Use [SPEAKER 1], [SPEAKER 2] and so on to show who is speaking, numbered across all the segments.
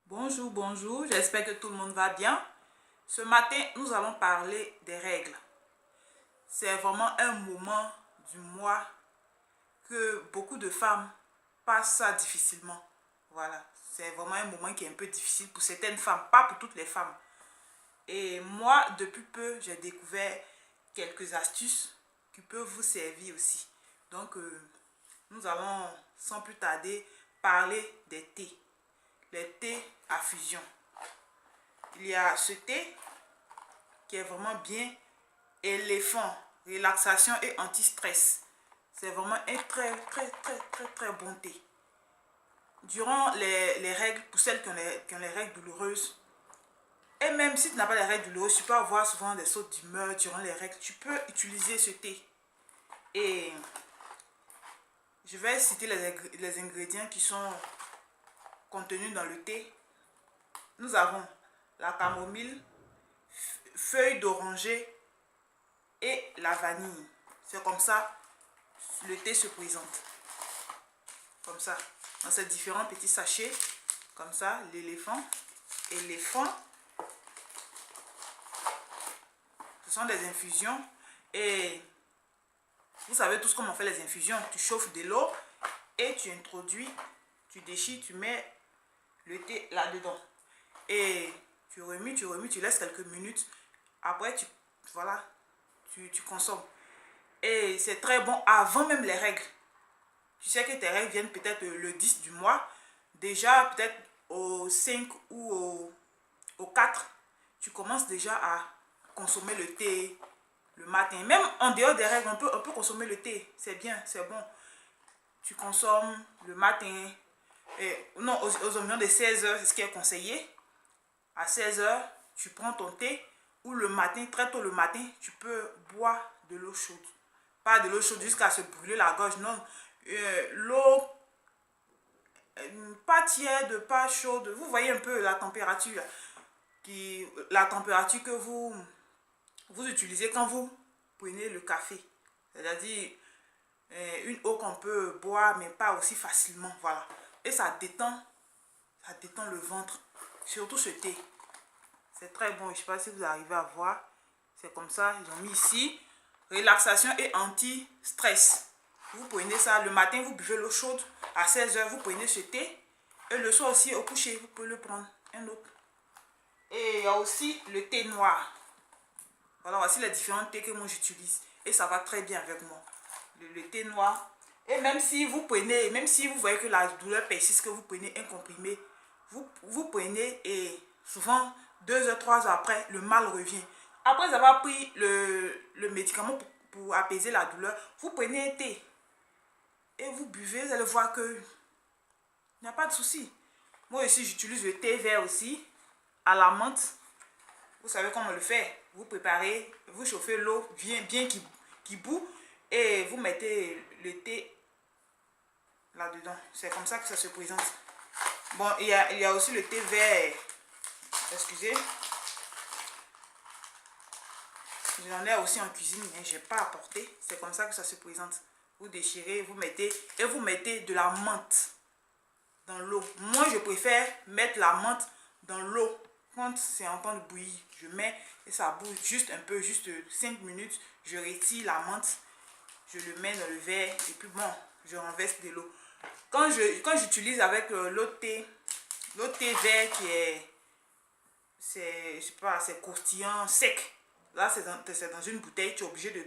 [SPEAKER 1] Bonjour, bonjour, j'espère que tout le monde va bien. Ce matin, nous allons parler des règles. C'est vraiment un moment du mois que beaucoup de femmes passent ça difficilement. Voilà, c'est vraiment un moment qui est un peu difficile pour certaines femmes, pas pour toutes les femmes. Et moi, depuis peu, j'ai découvert quelques astuces qui peuvent vous servir aussi. Donc, nous allons sans plus tarder parler des thés. Les thés à fusion. Il y a ce thé qui est vraiment bien éléphant, relaxation et anti-stress. C'est vraiment un très bon thé. Durant les règles, pour celles qui ont les règles douloureuses, et même si tu n'as pas les règles douloureuses, tu peux avoir souvent des sautes d'humeur durant les règles, tu peux utiliser ce thé. Et je vais citer les ingrédients qui sont contenus dans le thé. Nous avons la camomille, feuilles d'oranger et la vanille. C'est comme ça le thé se présente. Comme ça, dans ces différents petits sachets. Comme ça, l'éléphant. Ce sont des infusions. Et vous savez tous comment on fait les infusions. Tu chauffes de l'eau et tu introduis, tu déchires, tu mets le thé là-dedans. Et tu remues, tu laisses quelques minutes. Après, tu consommes. Et c'est très bon avant même les règles. Tu sais que tes règles viennent peut-être le 10 du mois. Déjà, peut-être au 5 ou au 4, tu commences déjà à consommer le thé le matin. Même en dehors des règles, on peut consommer le thé. C'est bien, c'est bon. Tu consommes le matin. Non, aux environs de 16 heures, c'est ce qui est conseillé. À 16 heures, tu prends ton thé. Ou le matin, très tôt le matin, tu peux boire de l'eau chaude. Pas de l'eau chaude jusqu'à se brûler la gorge, non. L'eau pas tiède, pas chaude. Vous voyez un peu la température. La température que vous utilisez quand vous prenez le café. C'est-à-dire une eau qu'on peut boire, mais pas aussi facilement. Voilà. Et ça détend le ventre. Surtout ce thé. C'est très bon. Je ne sais pas si vous arrivez à voir. C'est comme ça. Ils ont mis ici. Relaxation et anti-stress. Vous prenez ça. Le matin, vous buvez l'eau chaude. À 16 heures, vous prenez ce thé. Et le soir aussi, au coucher, vous pouvez le prendre. Un autre. Et il y a aussi le thé noir. Voilà, voici les différents thés que moi j'utilise. Et ça va très bien avec moi. Le thé noir. Et même si vous prenez, même si vous voyez que la douleur persiste, que vous prenez un comprimé, vous prenez et souvent 2 heures, 3 heures après, le mal revient. Après avoir pris le médicament pour apaiser la douleur, vous prenez un thé. Et vous buvez, vous allez voir que il n'y a pas de souci. Moi aussi, j'utilise le thé vert aussi, à la menthe. Vous savez comment le faire. Vous préparez, vous chauffez l'eau bien qui bout et vous mettez le thé là-dedans. C'est comme ça que ça se présente. Bon, il y a aussi le thé vert. Excusez. J'en ai aussi en cuisine, mais je n'ai pas apporté. C'est comme ça que ça se présente. Vous déchirez, vous mettez et vous mettez de la menthe dans l'eau. Moi, je préfère mettre la menthe dans l'eau. Quand c'est en train de bouillir, je mets et ça bouille juste un peu, juste 5 minutes. Je retire la menthe, je le mets dans le verre et puis bon, je renverse de l'eau. Quand j'utilise avec l'autre thé vert qui est, je sais pas, c'est croustillant, sec. Là, c'est dans une bouteille, tu es obligé de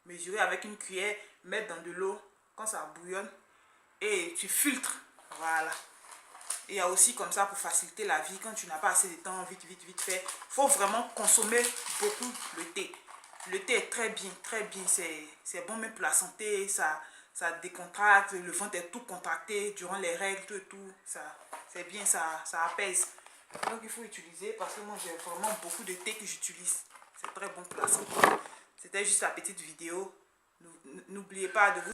[SPEAKER 1] mesurer avec une cuillère, mettre dans de l'eau quand ça bouillonne et tu filtres. Voilà. Il y a aussi comme ça pour faciliter la vie quand tu n'as pas assez de temps, vite fait. Il faut vraiment consommer beaucoup le thé. Le thé est très bien, c'est bon même pour la santé, ça décontracte, le ventre est tout contracté durant les règles, tout, c'est bien, ça apaise. Donc il faut utiliser parce que moi j'ai vraiment beaucoup de thé que j'utilise. C'est très bon pour la santé. C'était juste la petite vidéo. N'oubliez pas de vous